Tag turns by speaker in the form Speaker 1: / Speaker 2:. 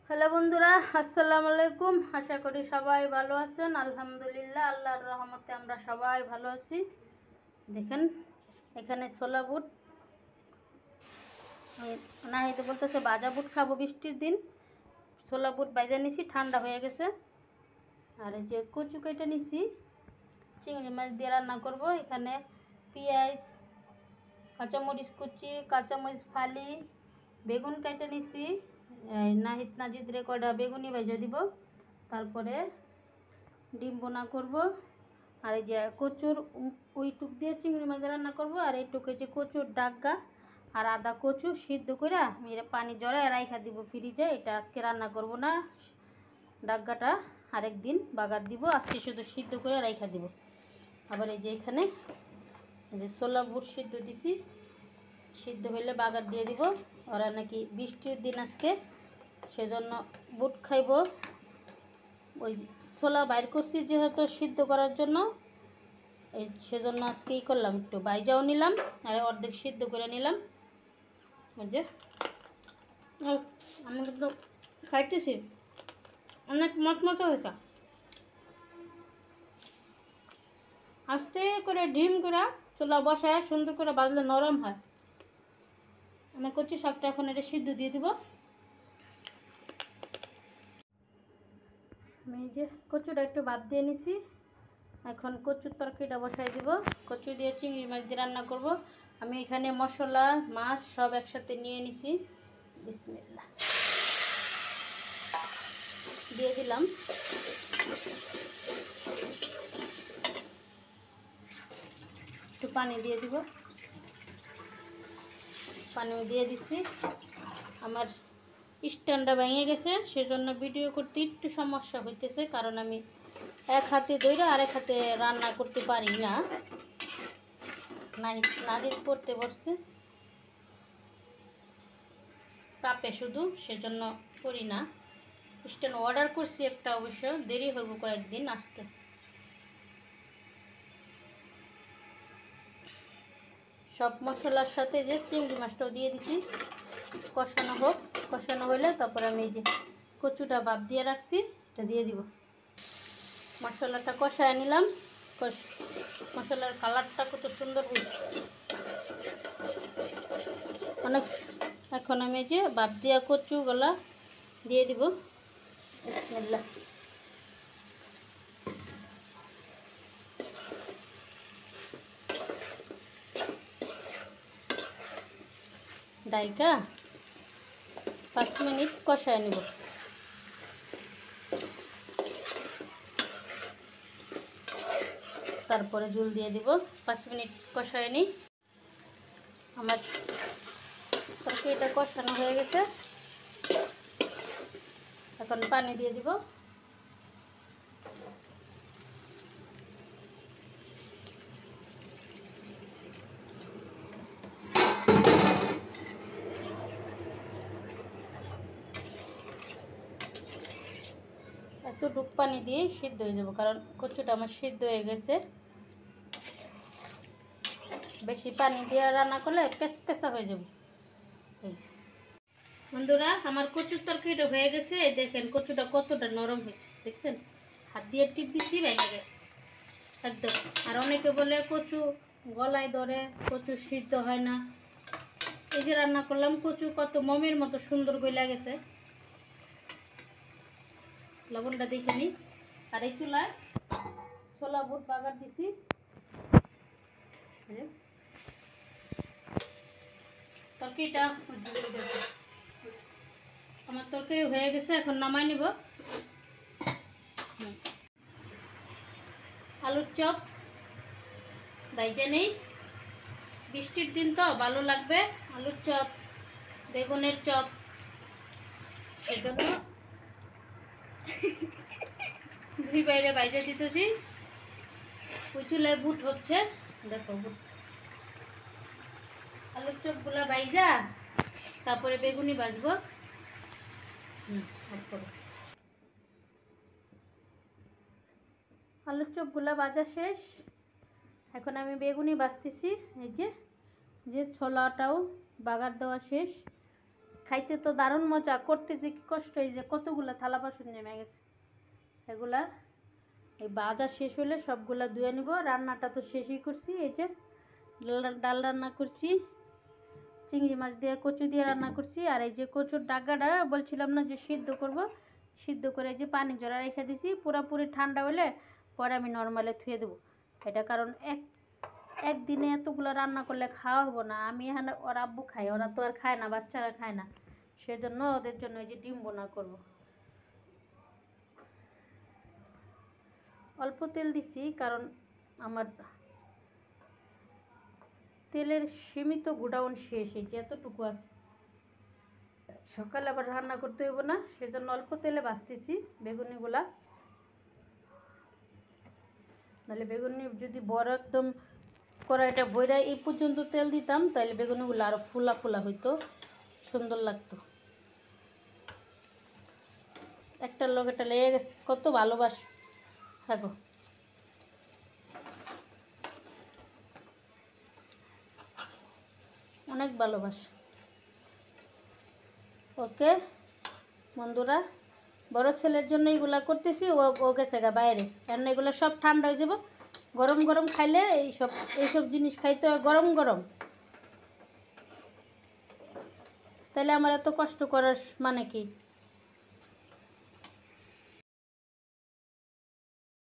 Speaker 1: Hello বন্ধুরা, আসসালামু আলাইকুম। আশা করি সবাই ভালো আছেন। আলহামদুলিল্লাহ, আল্লাহর রহমতে আমরা সবাই ভালো আছি। দেখেন এখানে ছোলা বুট, না হয়তো বলতেছে ভাজা বুট খাবো বৃষ্টির দিন। ছোলা বুট ভাজা নিছি, ঠান্ডা হয়ে গেছে। আর এই যে কচু কেটে নিছি, চিংড়ি মাছ দিয়ে রান্না করব। এখানে পেঁয়াজ, কাঁচামরিচ কুচি, কাঁচামরিচ ফালি, বেগুন কেটে নিছি। নাহিদ নাজিদরে কয়টা বেগুনি ভেজে দিব, তারপরে ডিম বোনা করব। আর এই যে কচুর ওইটুক দিয়ে চিংড়ি মাছ রান্না করব। আর এইটুকু যে কচুর ডাগা আর আদা কচু সিদ্ধ করে মেরে পানি জড়ায় রাইখা দিব ফ্রিজে। এটা আজকে রান্না করব না, ডাগাটা আরেকদিন বাগার দিব। আজকে শুধু সিদ্ধ করে রাইখা দিব। আবার এই যে এখানে এই যে ছোলা বুট সিদ্ধ দিছি, সিদ্ধ হইলে বাগার দিয়ে দিব। ওরা নাকি বৃষ্টির দিন আজকে, সেজন্য বুট খাইব। ওই ছোলা বাইর করছি যেহেতু সিদ্ধ করার জন্য, এই সেজন্য আজকে ই করলাম, একটু বাইজাও নিলাম আর অর্ধেক সিদ্ধ করে নিলাম। ওই যে আমি কিন্তু খাইতেছি, অনেক মচমচা হয়েছে। আস্তে করে ডিম করে চুলা বসায় সুন্দর করে বাজলে নরম হয়। আমি কচু শাকটা এখন এটা সিদ্ধ দিয়ে দিব। আমি এই যে কচুটা একটু বাদ দিয়ে নিছি, এখন কচুর তরকারিটা বসাই দিব। কচু দিয়ে চিংড়ি মাছ দিয়ে রান্না করব। আমি এখানে মশলা মাছ সব একসাথে নিয়ে নিছি। বিসমিল্লাহ দিয়ে দিলাম। একটু পানি দিয়ে দিব, পানি দিয়ে দিছি। আমার স্ট্যান্ডটা ভেঙে গেছে, সেজন্য ভিডিও করতে একটু সমস্যা হইতেছে, কারণ আমি এক হাতে ধরে আরেক হাতে রান্না করতে পারি না। নাজির পড়তে বসছে কাপে শুধু, সেজন্য করি না। স্ট্যান্ড অর্ডার করছি একটা, অবশ্য দেরি হইব কয়েকদিন আসতে। সব মশলার সাথে যে চিংড়ি মাছটাও দিয়ে দিছি, কষানো হোক। কষানো হইলে তারপর আমি এই যে কচুটা ভাপ দিয়ে রাখছি এটা দিয়ে দিব। মশলাটা কষায় নিলাম। মশলার কালারটা কত সুন্দর হয়েছে, অনেক। এখন আমি যে ভাপ দিয়া কচুগুলা দিয়ে দিব। বিসমিল্লাহ। ডাইকা 5 মিনিট কষায় নিব। তারপরে ঝোল দিয়ে দিব। 5 মিনিট কষায় নিই। আমার তরকারিটা কষানো হয়ে গেছে, এখন পানি দিয়ে দিব। এতটুক পানি দিয়ে সিদ্ধ হয়ে যাব, কারণ কচুটা আমার সিদ্ধ হয়ে গেছে। বেশি পানি দিয়ে রান্না করলে পেঁচা হয়ে যাব। বন্ধুরা, আমার কচুর তরকারিটা হয়ে গেছে। এই দেখেন কচুটা কতটা নরম হয়েছে, দেখছেন? হাত দিয়ে টিপ দিচ্ছি, ভেঙে গেছে একদম। আর অনেকে বলে কচু গলায় ধরে, কচু সিদ্ধ হয় না। এই যে রান্না করলাম, কচু কত মমের মতো সুন্দর গইলা গেছে। লবণটা দেখে নিই। আর এই চুলায় ছোলা বুট বাগার দিছি। তরকারিটা আমার তরকারি হয়ে গেছে, এখন নামাই নিব। আলুর চপ ভাইজা নেই, বৃষ্টির দিন তো ভালো লাগবে। আলুর চপ, বেগুনের চপ, সেজন্য দুই বাইরে ভাইজা দিতেছি। ওই চুলায় বুট হচ্ছে, দেখো বুট। আলুর চপগুলা ভাইজা তারপরে বেগুনি ভাজবো। আলুর চপগুলা ভাজা শেষ, এখন আমি বেগুনি ভাজতেছি। এই যে ছোলাটাও বাগার দেওয়া শেষ, খাইতে তো দারুণ মজা, করতে যে কি কষ্ট, এই যে কতগুলা থালা বাসন নেমে গেছে। এগুলা এই ভাজা শেষ হলে সবগুলা ধুয়ে নিব। রান্নাটা তো শেষই করছি, এই যে ডাল রান্না করছি, চিংড়ি মাছ দিয়ে কচু দিয়ে রান্না করছি। আর এই যে কচুর ডাগাটা বলছিলাম না যে সিদ্ধ করব, সিদ্ধ করে যে পানি জড়া রেখে দিছি, পুরোপুরি ঠান্ডা হলে পরে আমি নর্মালে ধুয়ে দেবো। এটা কারণ একদিনে এতগুলো রান্না করলে খাওয়া হবো না। আমি এখানে ওর আব্বু খাই, ওরা তো আর খায় না, বাচ্চারা খায় না, সেজন্য ওদের জন্য এই যে ডিম বোনা করবো। অল্প তেল দিছি কারণ আমার তেলের সীমিত গোডাউন শেষ, এই যে এতটুকু আছে, সকালে আবার রান্না করতে হইব না, সেজন্য অল্প তেলে ভাজতেছি বেগুনিগুলা। নাহলে বেগুনি যদি বড় একদম কড়াইটা বইরা এই পর্যন্ত তেল দিতাম, তাহলে বেগুনিগুলো আরও ফুলা ফুলা হইতো, সুন্দর লাগতো। একটার লগে একটা লেগে গেছে, কত ভালোবাসে থাকো। অনেক ভালোবাসে। ওকে বন্ধুরা, বড় ছেলের জন্য এগুলা করতেছি, ও গেছে গা বাইরে, কারণ এগুলো সব ঠান্ডা হয়ে যাব। গরম গরম খাইলে এইসব জিনিস খাইতে হয় গরম গরম, তাহলে আমার এত কষ্ট করার মানে কি।